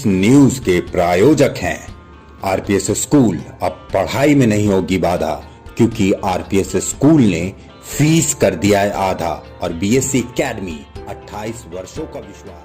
इस न्यूज के प्रायोजक हैं आरपीएस स्कूल। अब पढ़ाई में नहीं होगी बाधा, क्योंकि आरपीएस स्कूल ने फीस कर दिया है आधा और बीएससी एकेडमी 28 वर्षों का विश्वास।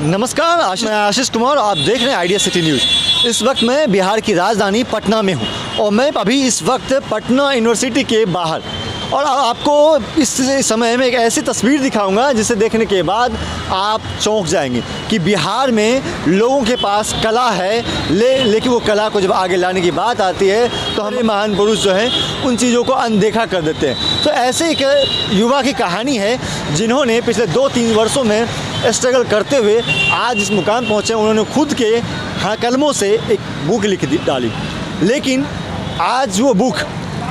नमस्कार, मैं आशीष कुमार, आप देख रहे हैं आइडिया सिटी न्यूज़। इस वक्त मैं बिहार की राजधानी पटना में हूं और मैं अभी इस वक्त पटना यूनिवर्सिटी के बाहर, और आपको इस समय में एक ऐसी तस्वीर दिखाऊंगा जिसे देखने के बाद आप चौंक जाएंगे कि बिहार में लोगों के पास कला है, लेकिन वो कला को जब आगे लाने की बात आती है तो हमें महान पुरुष जो हैं उन चीज़ों को अनदेखा कर देते हैं। तो ऐसे एक युवा की कहानी है जिन्होंने पिछले 2-3 वर्षों में स्ट्रगल करते हुए आज इस मुकाम पहुँचे। उन्होंने खुद के कलमों से एक बुक लिख डाली, लेकिन आज वो बुक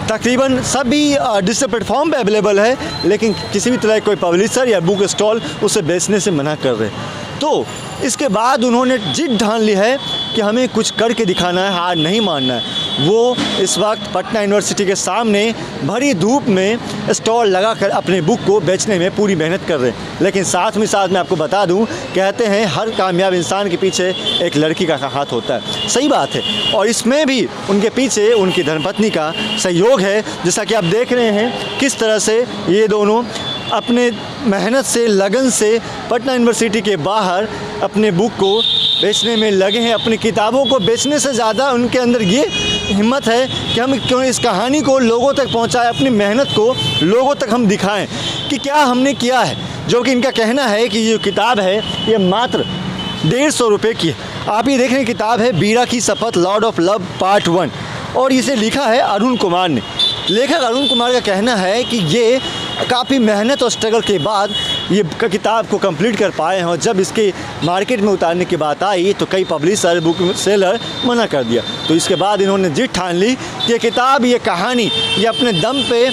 तकरीबन सभी डिजिटल प्लेटफॉर्म पे अवेलेबल है, लेकिन किसी भी तरह कोई पब्लिशर या बुक स्टॉल उसे बेचने से मना कर रहे। तो इसके बाद उन्होंने जिद ठान ली है कि हमें कुछ करके दिखाना है, हार नहीं मानना है। वो इस वक्त पटना यूनिवर्सिटी के सामने भरी धूप में स्टॉल लगाकर अपने बुक को बेचने में पूरी मेहनत कर रहे हैं। लेकिन साथ में मैं आपको बता दूं, कहते हैं हर कामयाब इंसान के पीछे एक लड़की का हाथ होता है। सही बात है, और इसमें भी उनके पीछे उनकी धर्मपत्नी का सहयोग है। जैसा कि आप देख रहे हैं किस तरह से ये दोनों अपने मेहनत से, लगन से पटना यूनिवर्सिटी के बाहर अपने बुक को बेचने में लगे हैं। अपनी किताबों को बेचने से ज़्यादा उनके अंदर ये हिम्मत है कि हम क्यों इस कहानी को लोगों तक पहुंचाएं, अपनी मेहनत को लोगों तक हम दिखाएं कि क्या हमने किया है। जो कि इनका कहना है कि ये किताब है ये मात्र 150 रुपये की है। आप ये देख रहे हैं, किताब है बीरा की शपथ लॉर्ड ऑफ लव पार्ट 1, और इसे लिखा है अरुण कुमार ने। लेखक अरुण कुमार का कहना है कि ये काफ़ी मेहनत और स्ट्रगल के बाद ये किताब को कंप्लीट कर पाए हैं, और जब इसके मार्केट में उतारने की बात आई तो कई पब्लिशर, बुक सेलर मना कर दिया। तो इसके बाद इन्होंने जिद ठान ली कि ये किताब, ये कहानी ये अपने दम पे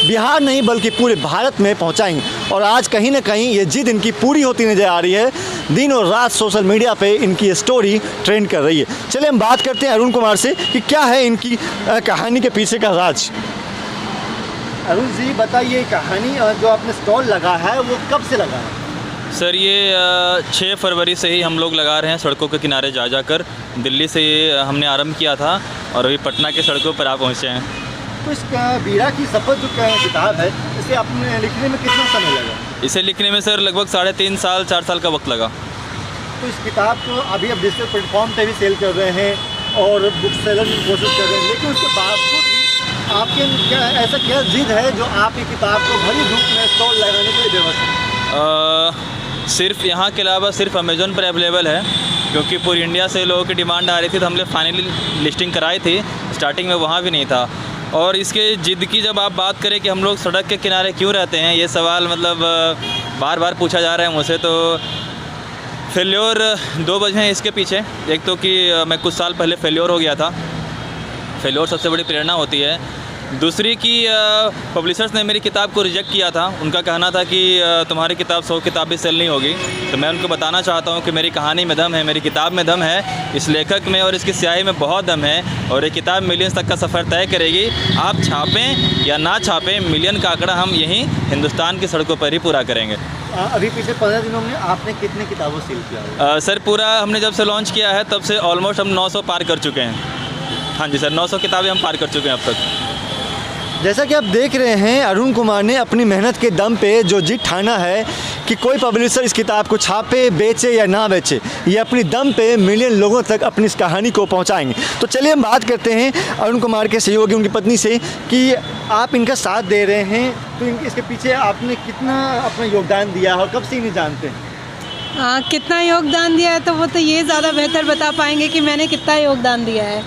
बिहार नहीं बल्कि पूरे भारत में पहुंचाएंगे। और आज कहीं ना कहीं ये जिद इनकी पूरी होती नज़र आ रही है। दिन और रात सोशल मीडिया पे इनकी स्टोरी ट्रेंड कर रही है। चलिए हम बात करते हैं अरुण कुमार से कि क्या है इनकी कहानी के पीछे का राज। अरुण जी बताइए, कहानी जो आपने स्टॉल लगा है वो कब से लगा है? सर ये 6 फरवरी से ही हम लोग लगा रहे हैं, सड़कों के किनारे जा जाकर। दिल्ली से हमने आरंभ किया था और अभी पटना के सड़कों पर आ पहुँचे हैं। तो इस बीरा की शपथ जो किताब है, इसे आपने लिखने में कितना समय लगा? इसे लिखने में सर लगभग 3.5 साल 4 साल का वक्त लगा। तो इस किताब को अभी आप डिजिटल प्लेटफॉर्म पे भी सेल कर रहे हैं और बुक सेलर की कोशिश कर रहे हैं, लेकिन उसके बावजूद भी आपके क्या जिद है जो आप ये किताब को भरी धूप में स्टॉल लगाने के लिए व्यवस्था? सिर्फ यहाँ के अलावा सिर्फ अमेज़ॉन पर अवेलेबल है, क्योंकि पूरी इंडिया से लोगों की डिमांड आ रही थी, तो हमने फाइनली लिस्टिंग कराई थी। स्टार्टिंग में वहाँ भी नहीं था। और इसके जिद की जब आप बात करें कि हम लोग सड़क के किनारे क्यों रहते हैं, ये सवाल मतलब बार बार पूछा जा रहा है मुझसे। तो फेल्योर 2 वजह हैं इसके पीछे। एक तो कि मैं कुछ साल पहले फेल्योर हो गया था। फेल्योर सबसे बड़ी प्रेरणा होती है। दूसरी कि पब्लिशर्स ने मेरी किताब को रिजेक्ट किया था। उनका कहना था कि तुम्हारी किताब 100 किताब भी सेल नहीं होगी। तो मैं उनको बताना चाहता हूं कि मेरी कहानी में दम है, मेरी किताब में दम है, इस लेखक में और इसकी स्याही में बहुत दम है, और ये किताब मिलियंस तक का सफ़र तय करेगी। आप छापें या ना छापें, मिलियन का आंकड़ा हम यहीं हिंदुस्तान की सड़कों पर ही पूरा करेंगे। अभी पिछले 15 दिनों में आपने कितने किताबों सेल किया? सर पूरा हमने जब से लॉन्च किया है तब से ऑलमोस्ट हम 900 पार कर चुके हैं। हाँ जी सर, 900 किताबें हम पार कर चुके हैं अब तक। जैसा कि आप देख रहे हैं, अरुण कुमार ने अपनी मेहनत के दम पे जो जिद ठाना है कि कोई पब्लिशर इस किताब को छापे, बेचे या ना बेचे, ये अपनी दम पे मिलियन लोगों तक अपनी इस कहानी को पहुंचाएंगे। तो चलिए हम बात करते हैं अरुण कुमार के सहयोगी, उनकी पत्नी से, कि आप इनका साथ दे रहे हैं, तो इसके पीछे आपने कितना अपना योगदान दिया और कब से इन्हें जानते हैं? कितना योगदान दिया है तो वो तो ये ज़्यादा बेहतर बता पाएंगे कि मैंने कितना योगदान दिया है।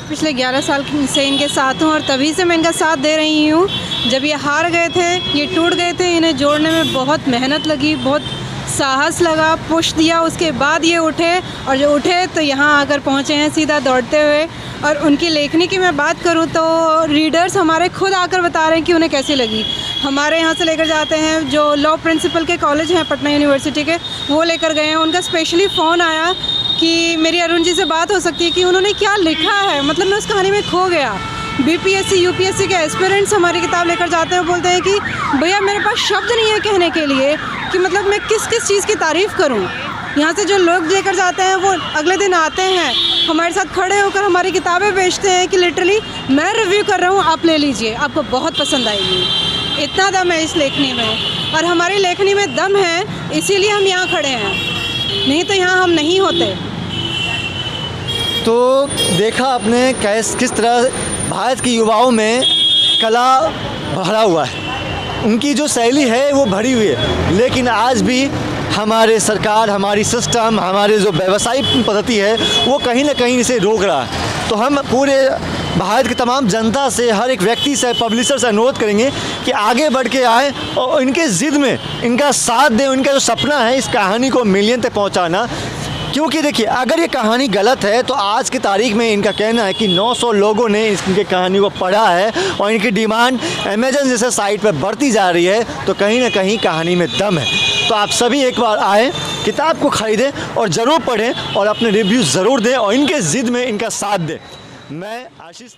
पिछले 11 साल से इनके साथ हूँ और तभी से मैं इनका साथ दे रही हूँ। जब ये हार गए थे, ये टूट गए थे, इन्हें जोड़ने में बहुत मेहनत लगी, बहुत साहस लगा, पुश दिया, उसके बाद ये उठे और जो उठे तो यहाँ आकर पहुँचे हैं सीधा दौड़ते हुए। और उनकी लेखनी की मैं बात करूँ तो रीडर्स हमारे खुद आकर बता रहे हैं कि उन्हें कैसी लगी। हमारे यहाँ से लेकर जाते हैं, जो लॉ प्रिंसिपल के कॉलेज हैं पटना यूनिवर्सिटी के, वो लेकर गए हैं। उनका स्पेशली फ़ोन आया कि मेरी अरुण जी से बात हो सकती है कि उन्होंने क्या लिखा है, मतलब मैं उस कहानी में खो गया। बीपीएससी यूपीएससी के एस्पिरेंट्स हमारी किताब लेकर जाते हैं, बोलते हैं कि भैया मेरे पास शब्द नहीं है कहने के लिए कि मतलब मैं किस किस चीज़ की तारीफ़ करूं। यहाँ से जो लोग लेकर जाते हैं वो अगले दिन आते हैं, हमारे साथ खड़े होकर हमारी किताबें बेचते हैं कि लिटरली मैं रिव्यू कर रहा हूँ, आप ले लीजिए, आपको बहुत पसंद आएगी। इतना दम है इस लेखनी में, और हमारी लेखनी में दम है, इसीलिए हम यहाँ खड़े हैं, नहीं तो यहाँ हम नहीं होते। तो देखा आपने किस तरह भारत के युवाओं में कला भरा हुआ है, उनकी जो शैली है वो भरी हुई है, लेकिन आज भी हमारे सरकार, हमारी सिस्टम, हमारे जो व्यवसायिक पद्धति है वो कहीं ना कहीं इसे रोक रहा है। तो हम पूरे भारत की तमाम जनता से, हर एक व्यक्ति से, पब्लिशर से अनुरोध करेंगे कि आगे बढ़ के आए और इनके ज़िद में इनका साथ दें। इनका जो सपना है इस कहानी को मिलियन तक पहुँचाना, क्योंकि देखिए अगर ये कहानी गलत है तो आज की तारीख में इनका कहना है कि 900 लोगों ने इनकी कहानी को पढ़ा है और इनकी डिमांड अमेज़न जैसे साइट पर बढ़ती जा रही है, तो कहीं ना कहीं कहानी में दम है। तो आप सभी एक बार आएँ, किताब को ख़रीदें और ज़रूर पढ़ें और अपने रिव्यूज़ ज़रूर दें और इनके ज़िद में इनका साथ दें। मैं आशीष